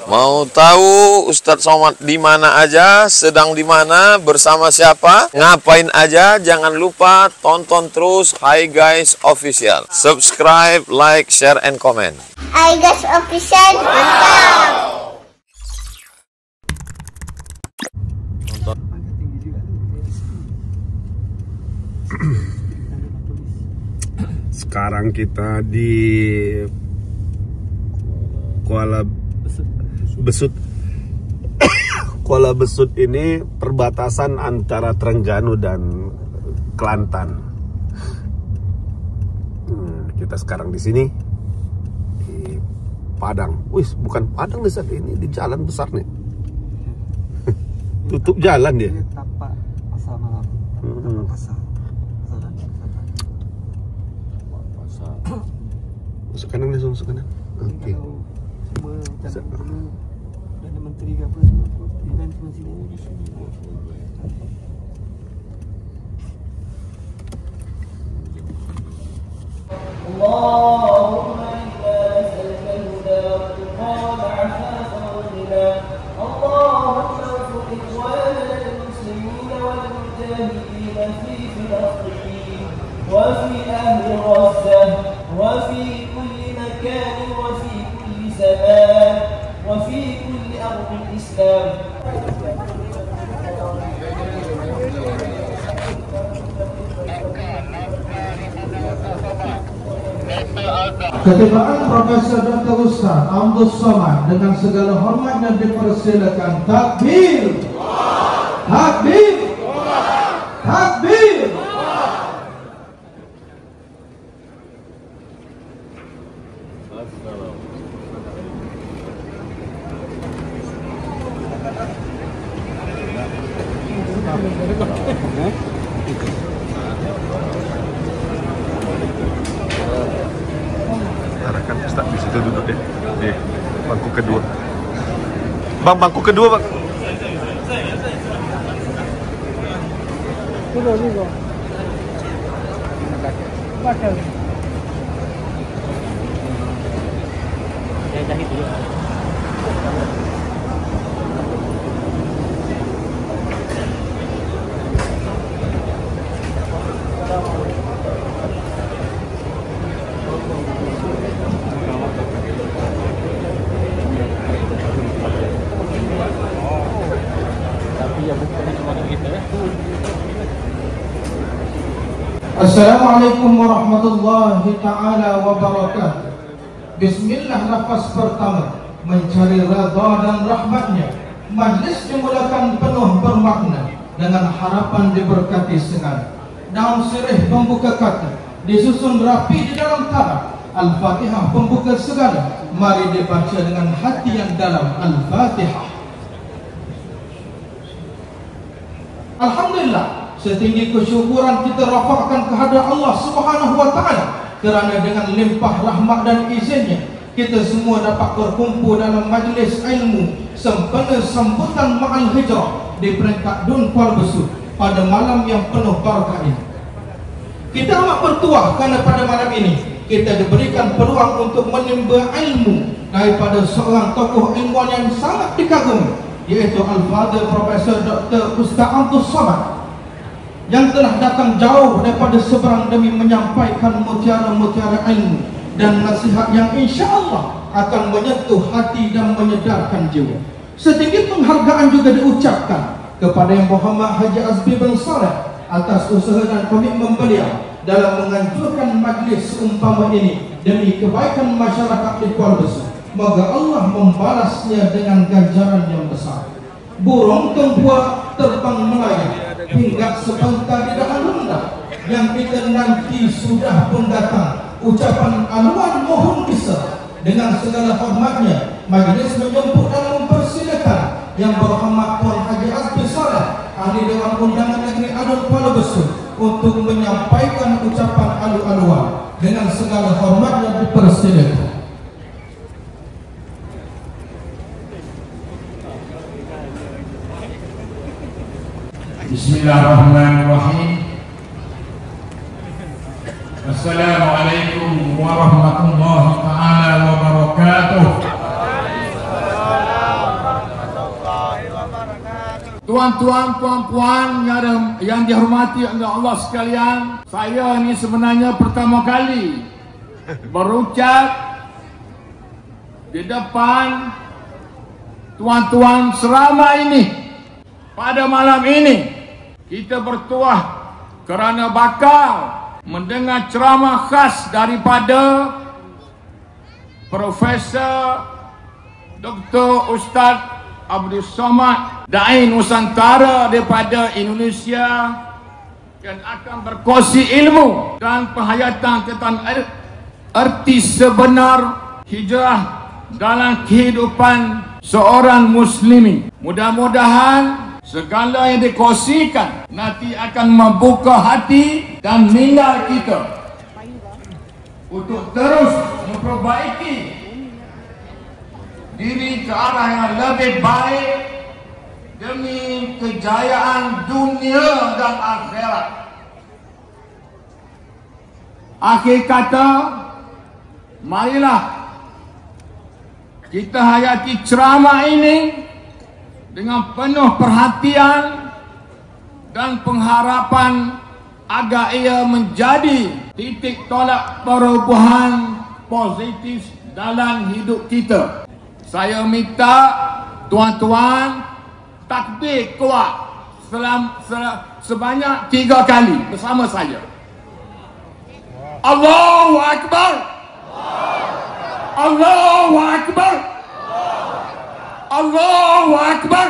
Mau tahu Ustadz Somad di mana aja, sedang di mana, bersama siapa, ngapain aja? Jangan lupa tonton terus Hi Guys Official. Subscribe, like, share, and comment. Hi Guys Official, mantap. Sekarang kita di Kuala Besut ini perbatasan antara Trengganu dan Kelantan. Kita sekarang di sini di Padang. Wih, bukan Padang nih, saat ini di jalan besar nih. Tutup jalan dia. Tapak pasar malam. Pasar. Masuk kanan, langsung masuk kanan. Oke. Semua ada menteri ke apa semua event semua sini. Allahumma inna nas'aluka al-huda wat-tuqa wal-'afafa wal-ghina. Allahumma irzuq ikhwanana al-muslimin wal-mujahidin fi Filastin wa fi ahli Gaza wa fi kulli makan wa fi kulli zaman wa fi kulli ardi al-Islam. Ketibaan Profesor Dr. Ustaz Abdul Somad dengan segala hormatnya dipersilakan. Takbir, takbir, takbir. Arahkan Ustaz di situ duduk deh. Di bangku kedua. Bang, bangku kedua, Bang. Assalamualaikum warahmatullahi ta'ala wabarakatuh. Bismillah, nafas pertama mencari redha dan rahmatnya. Majlis dimulakan penuh bermakna dengan harapan diberkati segala. Daun sirih pembuka kata disusun rapi di dalam taraf. Al-Fatihah pembuka segala. Mari dibaca dengan hati yang dalam. Al-Fatihah. Alhamdulillah, setinggi kesyukuran kita rafakkan kehadrat Allah Subhanahu wa taala kerana dengan limpah rahmat dan izinnya kita semua dapat berkumpul dalam majlis ilmu sempena sambutan Ma'al Hijrah di peringkat Dun Kuala Besut pada malam yang penuh barakah ini. Kita amat bertuah kerana pada malam ini kita diberikan peluang untuk menimba ilmu daripada seorang tokoh ilmuwan yang sangat dikagumi, iaitu Al-Fadhil Profesor Dr. Ustaz Abdul Somad, yang telah datang jauh daripada seberang demi menyampaikan mutiara-mutiara ilmu dan nasihat yang insya-Allah akan menyentuh hati dan menyedarkan jiwa. Setinggi penghargaan juga diucapkan kepada Yang Muhammad Haji Azmi bin Saleh atas usaha dan komitmen beliau dalam menganjurkan majlis seumpama ini demi kebaikan masyarakat di Kuala Besut. Moga Allah membalasnya dengan ganjaran yang besar. Burung tempua terbang melayang hingga sebentar di dahan rendah yang kita nanti sudah pun datang. Ucapan anuan mohon bisa dengan segala hormatnya majlis menjemput dan mempersilakan Yang Berhormat Tuan Haji Azmi Saleh, Ahli Dewan Undangan Negeri Adun Kuala Besut, untuk menyampaikan ucapan alu-aluan. Dengan segala hormatnya dipersilakan. Bismillahirrahmanirrahim. Assalamualaikum warahmatullahi taala wabarakatuh. Tuan-tuan, puan-puan yang dihormati oleh Allah sekalian, saya ini sebenarnya pertama kali berucap di depan tuan-tuan serama ini. Pada malam ini kita bertuah kerana bakal mendengar ceramah khas daripada Profesor Dr. Ustaz Abdul Somad Dai Nusantara daripada Indonesia, yang akan berkongsi ilmu dan penghayatan tentang erti sebenar hijrah dalam kehidupan seorang muslimin. Mudah-mudahan segala yang dikongsikan nanti akan membuka hati dan minda kita untuk terus memperbaiki diri ke arah yang lebih baik demi kejayaan dunia dan akhirat. Akhir kata, marilah kita hayati ceramah ini dengan penuh perhatian dan pengharapan agar ia menjadi titik tolak perubahan positif dalam hidup kita. Saya minta tuan-tuan takbir kuat sebanyak 3 kali bersama saya. Allahu Akbar, Allahu Akbar, Allahu Akbar.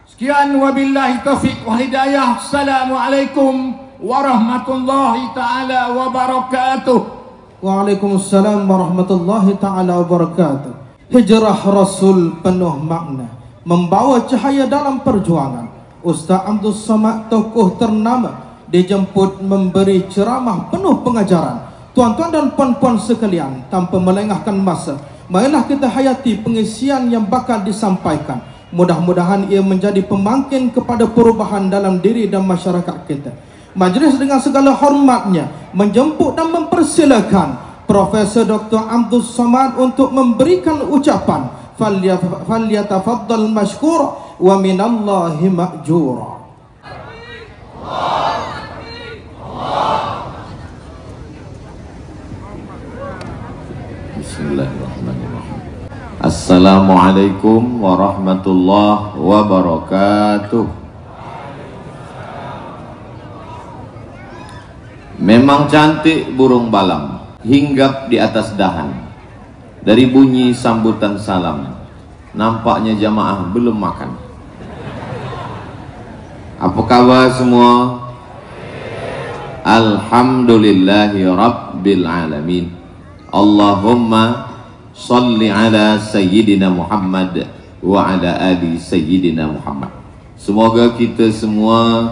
Sekian, wabillahi taufiq wa hidayah. Assalamualaikum warahmatullahi taala wabarakatuh. Waalaikumsalam warahmatullahi ta'ala wabarakatuh. Hijrah Rasul penuh makna, membawa cahaya dalam perjuangan. Ustaz Abdul Somad, tokoh ternama, dijemput memberi ceramah penuh pengajaran. Tuan-tuan dan puan-puan sekalian, tanpa melengahkan masa, marilah kita hayati pengisian yang bakal disampaikan. Mudah-mudahan ia menjadi pembangkit kepada perubahan dalam diri dan masyarakat kita. Majlis dengan segala hormatnya menjemput dan mempersilakan Profesor Dr. Abdul Somad untuk memberikan ucapan. Falyatafaddal mashkur wa minallahi ma'jura. Bismillahirrahmanirrahim. Assalamualaikum warahmatullahi wabarakatuh. Memang cantik burung balam hinggap di atas dahan. Dari bunyi sambutan salam, nampaknya jamaah belum makan. Apa kabar semua? Alhamdulillahi Rabbil Alamin. Allahumma salli ala Sayyidina Muhammad wa ala ali Sayyidina Muhammad. Semoga kita semua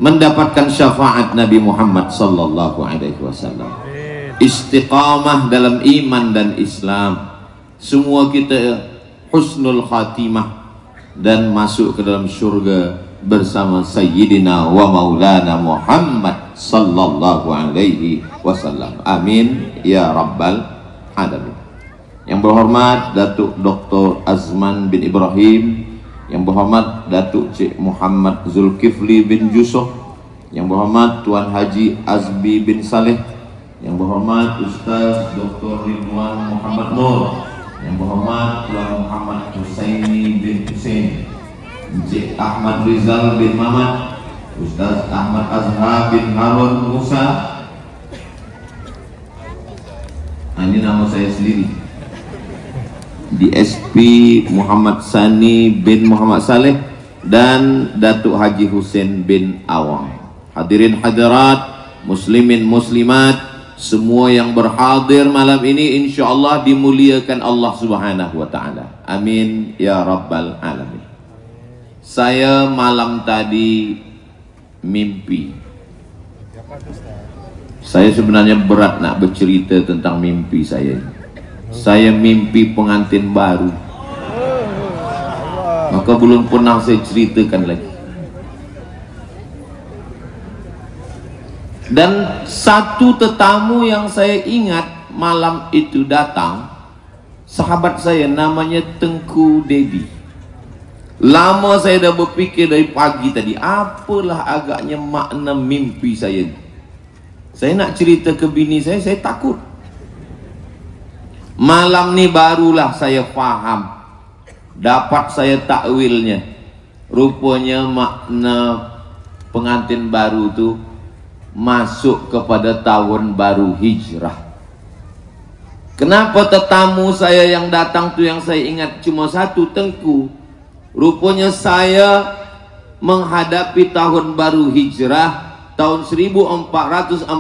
mendapatkan syafaat Nabi Muhammad sallallahu alaihi wasallam, istiqamah dalam iman dan Islam, semua kita husnul khatimah dan masuk ke dalam syurga bersama Sayyidina wa Maulana Muhammad sallallahu alaihi wasallam. Amin ya rabbal alamin. Yang berhormat Datuk Dr. Azman bin Ibrahim, yang berhormat Datuk Cik Muhammad Zulkifli bin Yusuf, yang berhormat Tuan Haji Azbi bin Saleh, yang berhormat Ustaz Dr. Ridwan Muhammad Nur, yang berhormat Tuan Muhammad Husaini bin Husain, Cik Ahmad Rizal bin Mamat, Ustaz Ahmad Azhar bin Harun Musa. Ini nama saya sendiri. DSP Muhammad Sani bin Muhammad Saleh dan Datuk Haji Husain bin Awang. Hadirin hadirat, muslimin muslimat, semua yang berhadir malam ini insyaallah dimuliakan Allah Subhanahu wa taala. Amin ya rabbal alamin. Saya malam tadi mimpi. Saya sebenarnya berat nak bercerita tentang mimpi saya. Saya mimpi pengantin baru, maka belum pernah saya ceritakan lagi. Dan satu tetamu yang saya ingat malam itu datang, sahabat saya namanya Tengku Dedi. Lama saya dah berfikir dari pagi tadi, apalah agaknya makna mimpi saya. Saya nak cerita ke bini saya takut. Malam ni barulah saya faham, dapat saya takwilnya. Rupanya makna pengantin baru tu masuk kepada tahun baru hijrah. Kenapa tetamu saya yang datang tu yang saya ingat cuma satu, Tengku? Rupanya saya menghadapi tahun baru hijrah tahun 1447.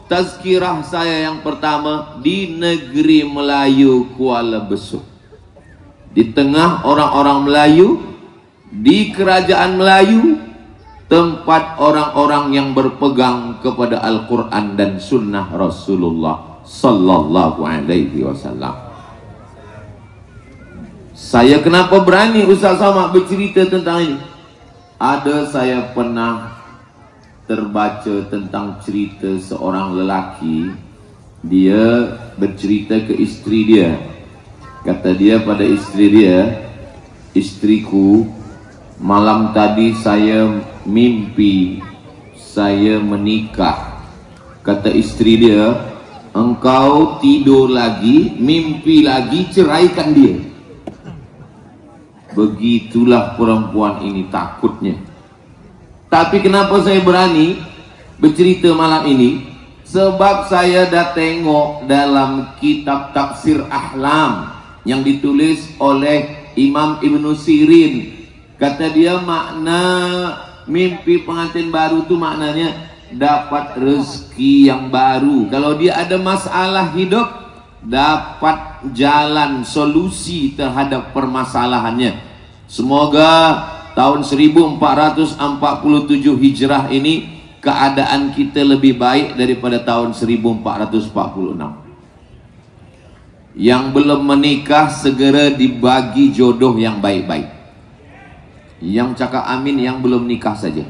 Tazkirah saya yang pertama di negeri Melayu, Kuala Besut. Di tengah orang-orang Melayu, di kerajaan Melayu, tempat orang-orang yang berpegang kepada Al-Quran dan Sunnah Rasulullah Sallallahu Alaihi Wasallam. Saya kenapa berani Ustaz Somad bercerita tentang ini? Ada saya pernah terbaca tentang cerita seorang lelaki. Dia bercerita ke isteri dia. Kata dia pada isteri dia, "Istriku, malam tadi saya mimpi saya menikah." Kata isteri dia, "Engkau tidur lagi, mimpi lagi, ceraikan dia." Begitulah perempuan ini takutnya. Tapi kenapa saya berani bercerita malam ini? Sebab saya dah tengok dalam kitab Tafsir Ahlam yang ditulis oleh Imam Ibn Sirin. Kata dia makna mimpi pengantin baru tu maknanya dapat rezeki yang baru. Kalau dia ada masalah hidup, dapat jalan solusi terhadap permasalahannya. Semoga tahun 1447 Hijrah ini keadaan kita lebih baik daripada tahun 1446. Yang belum menikah segera dibagi jodoh yang baik-baik. Yang cakap amin yang belum nikah saja.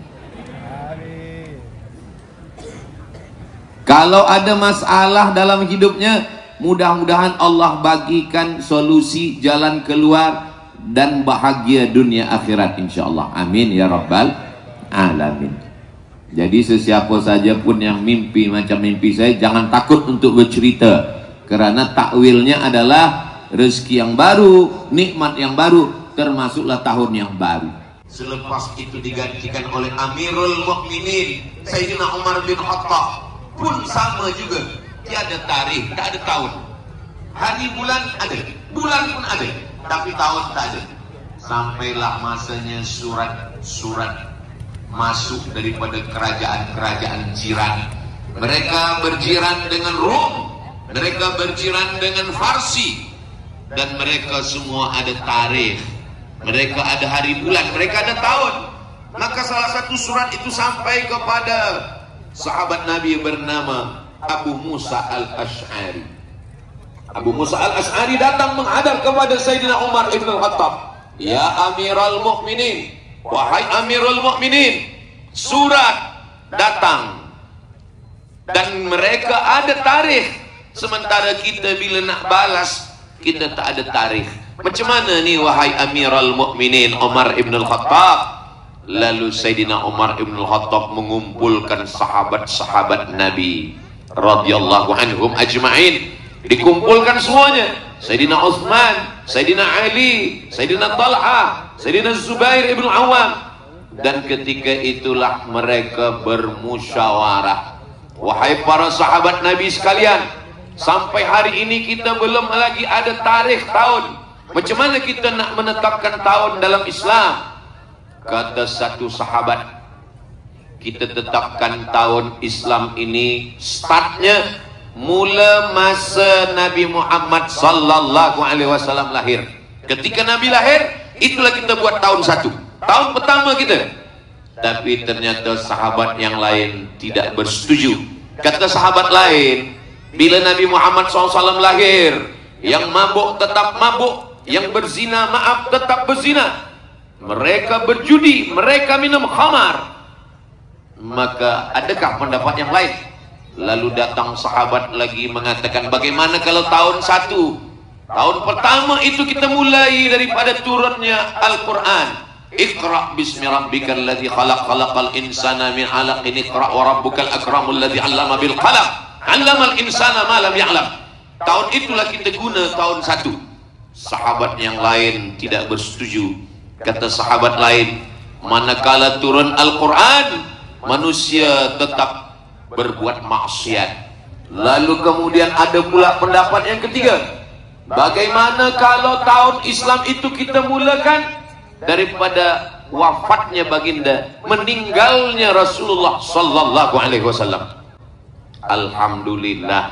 Kalau ada masalah dalam hidupnya, mudah-mudahan Allah bagikan solusi, jalan keluar, dan bahagia dunia akhirat insyaallah. Amin ya rabbal alamin. Jadi sesiapa saja pun yang mimpi macam mimpi saya, jangan takut untuk bercerita, kerana takwilnya adalah rezeki yang baru, nikmat yang baru, termasuklah tahun yang baru. Selepas itu digantikan oleh Amirul Mukminin Sayyidina Umar bin Khattab, pun sama juga, tiada tarikh, tak ada tahun. Hari bulan ada, bulan pun ada, tapi tahun tak ada. Sampailah masanya surat-surat masuk daripada kerajaan-kerajaan jiran. Mereka berjiran dengan Rom, mereka berjiran dengan Farsi, dan mereka semua ada tarikh, mereka ada hari bulan, mereka ada tahun. Maka salah satu surat itu sampai kepada sahabat Nabi bernama Abu Musa al-Ash'ari. Abu Musa al-Ash'ari datang menghadap kepada Sayyidina Umar ibn al-Khattab. "Ya Amirul Mukminin, wahai Amirul Mukminin, surat datang dan mereka ada tarikh, sementara kita bila nak balas kita tak ada tarikh. Macam mana ni wahai Amirul Mukminin Umar ibn al-Khattab?" Lalu Sayyidina Umar ibn al-Khattab mengumpulkan sahabat-sahabat Nabi radhiyallahu anhum ajma'in. Dikumpulkan semuanya, Sayyidina Uthman, Sayyidina Ali, Sayyidina Talha, Sayyidina Zubair ibn Awam. Dan ketika itulah mereka bermusyawarah. Wahai para sahabat Nabi sekalian, sampai hari ini kita belum lagi ada tarikh tahun. Macam mana kita nak menetapkan tahun dalam Islam? Kata satu sahabat, kita tetapkan tahun Islam ini startnya mula masa Nabi Muhammad sallallahu alaihi wasallam lahir. Ketika Nabi lahir, itulah kita buat tahun satu, tahun pertama kita. Tapi ternyata sahabat yang lain tidak bersetuju. Kata sahabat lain, bila Nabi Muhammad SAW lahir, yang mabuk tetap mabuk, yang berzina maaf tetap berzina, mereka berjudi, mereka minum khamar, maka adakah pendapat yang lain? Lalu datang sahabat lagi mengatakan, bagaimana kalau tahun satu? Tahun pertama itu kita mulai daripada turunnya Al-Quran. Iqra bismi rabbikal ladzi khalaq, khalaqal insana min 'alaqin, iqra wa rabbukal akramul ladzi 'allama bil qalam, 'allamal insana ma lam ya'lam. Tahun itulah kita guna tahun 1. Sahabat yang lain tidak bersetuju. Kata sahabat lain, manakala turun Al-Quran, manusia tetap berbuat maksiat. Lalu kemudian ada pula pendapat yang ketiga, bagaimana kalau tahun Islam itu kita mulakan daripada wafatnya baginda, meninggalnya Rasulullah sallallahu alaihi wasallam. Alhamdulillah,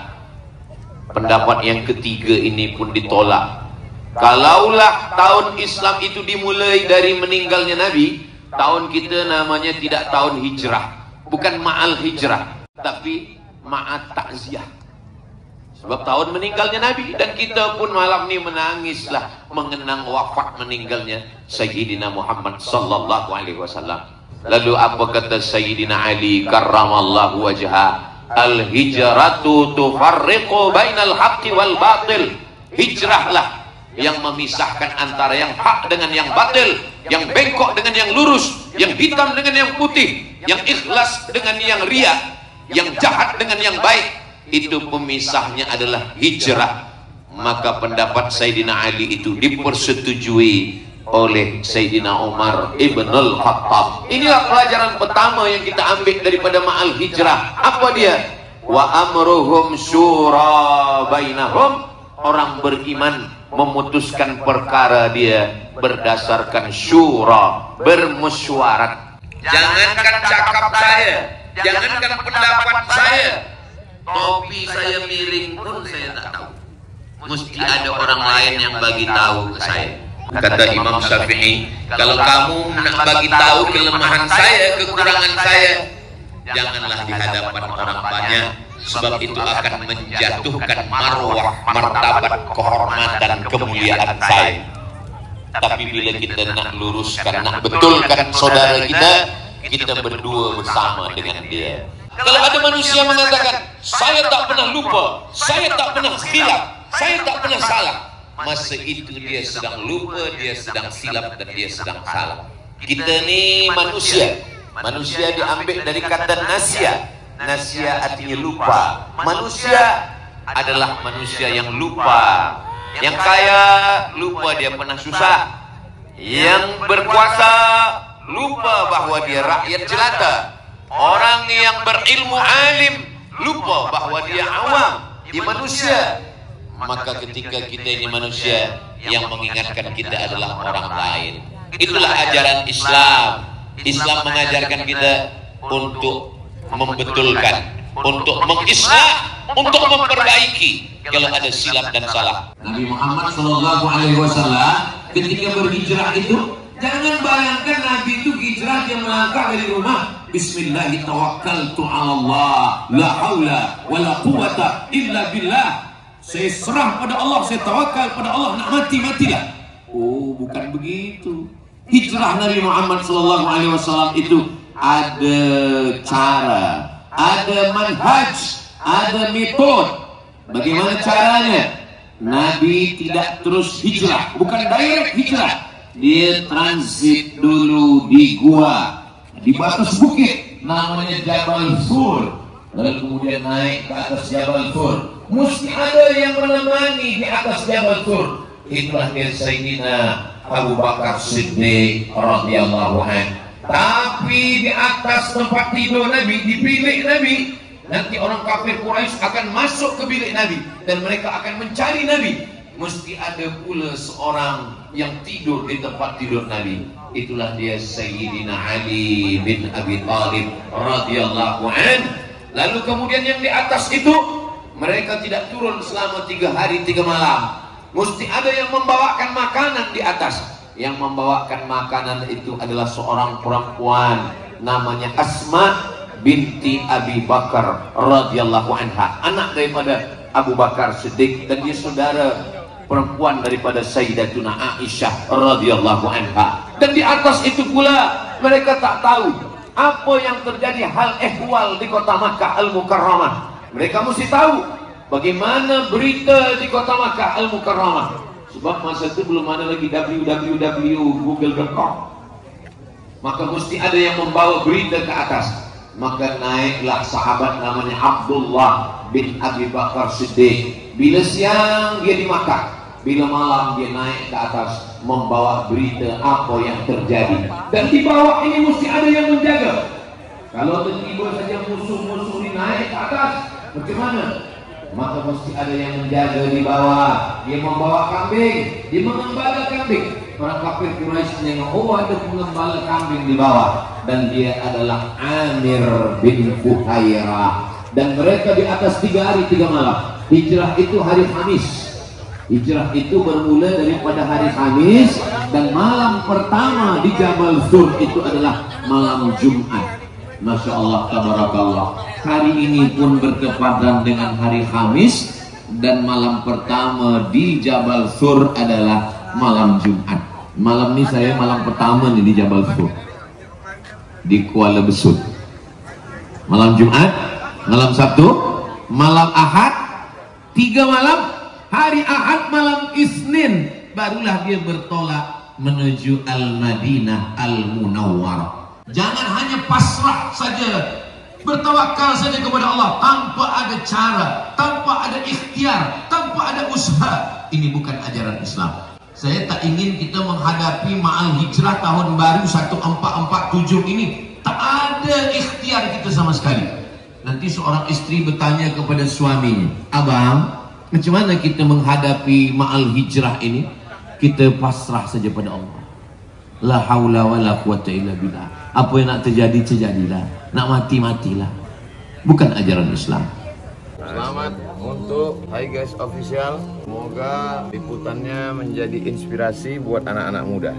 pendapat yang ketiga ini pun ditolak. Kalaulah tahun Islam itu dimulai dari meninggalnya Nabi, tahun kita namanya tidak tahun hijrah, bukan ma'al hijrah, tapi ma'at takziah. Sebab tahun meninggalnya Nabi, dan kita pun malam ini menangislah mengenang wafat meninggalnya Sayyidina Muhammad sallallahu alaihi wasallam. Lalu apa kata Sayyidina Ali karramallahu wajha? Al-hijratu tufarriqu bainal haqqi wal batil. Hijrahlah yang memisahkan antara yang hak dengan yang batil, yang bengkok dengan yang lurus, yang hitam dengan yang putih, yang ikhlas dengan yang riya, yang jahat dengan yang baik. Itu pemisahnya adalah hijrah. Maka pendapat Sayyidina Ali itu dipersetujui oleh Sayyidina Umar ibn al-Khattab. Inilah pelajaran pertama yang kita ambil daripada ma'al hijrah. Apa dia? Wa amruhum syura bainahum. Orang beriman memutuskan perkara dia berdasarkan syura, bermesyuarat. Jangankan cakap saya, jangankan pendapat saya, topi saya miring pun saya tak tahu. Mesti ada orang lain yang bagi tahu ke saya. Kata Imam Syafi'i, kalau kamu nak bagi tahu kelemahan saya, kekurangan saya, janganlah di hadapan orang banyak, sebab itu akan menjatuhkan marwah, martabat, kehormatan, kemuliaan saya. Tapi bila kita nak luruskan, nak betulkan saudara kita, kita berdua bersama dengan dia. Kalau ada manusia mengatakan, saya tak pernah lupa, saya tak pernah silap, saya tak pernah salah, masa itu dia sedang lupa, dia sedang silap, dan dia sedang salah. Kita ni manusia. Manusia diambil dari kata nasia. Nasia artinya lupa. Manusia adalah manusia yang lupa. Yang kaya lupa dia pernah susah. Yang berkuasa lupa bahwa dia rakyat jelata. Orang yang berilmu alim lupa bahwa dia awam, dia manusia. Maka ketika kita ini manusia, yang mengingatkan kita adalah orang lain. Itulah ajaran Islam. Islam mengajarkan kita untuk membetulkan, untuk mengislah, untuk memperbaiki kalau ada silap dan salah. Nabi Muhammad SAW ketika berhijrah itu, jangan bayangkan Nabi itu hijrah, dia melangkah dari rumah, Bismillahirrahmanirrahim, la haula wa la quwata illa billah. Saya serah pada Allah, saya tawakal pada Allah, nak mati matilah. Oh, bukan begitu. Hijrah Nabi Muhammad SAW itu ada cara, ada manhaj, ada metode. Bagaimana caranya? Nabi tidak terus hijrah, bukan direct hijrah. Dia transit dulu di gua, di batas bukit namanya Jabal Sur, lalu kemudian naik ke atas Jabal Sur. Mesti ada yang menemani di atas Jabal Sur. Itulah dia Sayyidina Abu Bakar Siddiq radhiyallahu anhu. Tapi di atas tempat tidur Nabi, di bilik Nabi, nanti orang kafir Quraisy akan masuk ke bilik Nabi dan mereka akan mencari Nabi. Mesti ada pula seorang yang tidur di tempat tidur Nabi. Itulah dia Sayyidina Ali bin Abi Thalib radhiyallahu anhu. Lalu kemudian yang di atas itu, mereka tidak turun selama 3 hari 3 malam. Mesti ada yang membawakan makanan di atas. Yang membawakan makanan itu adalah seorang perempuan namanya Asma binti Abi Bakar radhiyallahu anha, anak daripada Abu Bakar Siddiq, dan dia saudara perempuan daripada Sayyidatuna Aisyah radhiyallahu anha. Dan di atas itu pula mereka tak tahu apa yang terjadi, hal ehwal di kota Makkah Al-Mukarramah. Mereka mesti tahu Bagaimana berita di kota Makkah Al-Mukarramah? Sebab masa itu belum ada lagi www.google.com. Maka mesti ada yang membawa berita ke atas. Maka naiklah sahabat namanya Abdullah bin Abi Bakar Siddiq. Bila siang dia di Makkah, bila malam dia naik ke atas membawa berita apa yang terjadi. Dan di bawah ini mesti ada yang menjaga. Kalau tiba-tiba saja musuh-musuh ini naik ke atas, bagaimana? Maka mesti ada yang menjaga di bawah. Dia membawa kambing, dia mengembala kambing. Orang kafir Quraisy menengok, oh ada pengembala kambing di bawah, dan dia adalah Amir bin Fuhairah. Dan mereka di atas 3 hari 3 malam. Hijrah itu hari Khamis. Hijrah itu bermula daripada hari Khamis, dan malam pertama di Jabal Sur itu adalah malam Jumat. Masya Allah, tabarakallah. Hari ini pun bertepatan dengan hari Khamis, dan malam pertama di Jabal Sur adalah malam Jumat. Malam ini saya malam pertama nih di Jabal Sur, di Kuala Besut. Malam Jumat, malam Sabtu, malam Ahad, 3 malam. Hari Ahad malam Isnin barulah dia bertolak menuju Al-Madinah Al-Munawwarah. Jangan hanya pasrah saja, bertawakal saja kepada Allah tanpa ada cara, tanpa ada ikhtiar, tanpa ada usaha. Ini bukan ajaran Islam. Saya tak ingin kita menghadapi ma'al hijrah tahun baru 1447 ini tak ada ikhtiar kita sama sekali. Nanti seorang istri bertanya kepada suaminya, abang, macam mana kita menghadapi ma'al hijrah ini? Kita pasrah saja pada Allah. La haula wa la quwata illa billah. Apa yang nak terjadi, terjadilah. Nak mati, matilah. Bukan ajaran Islam. Selamat untuk Hi Guys Official. Semoga liputannya menjadi inspirasi buat anak-anak muda.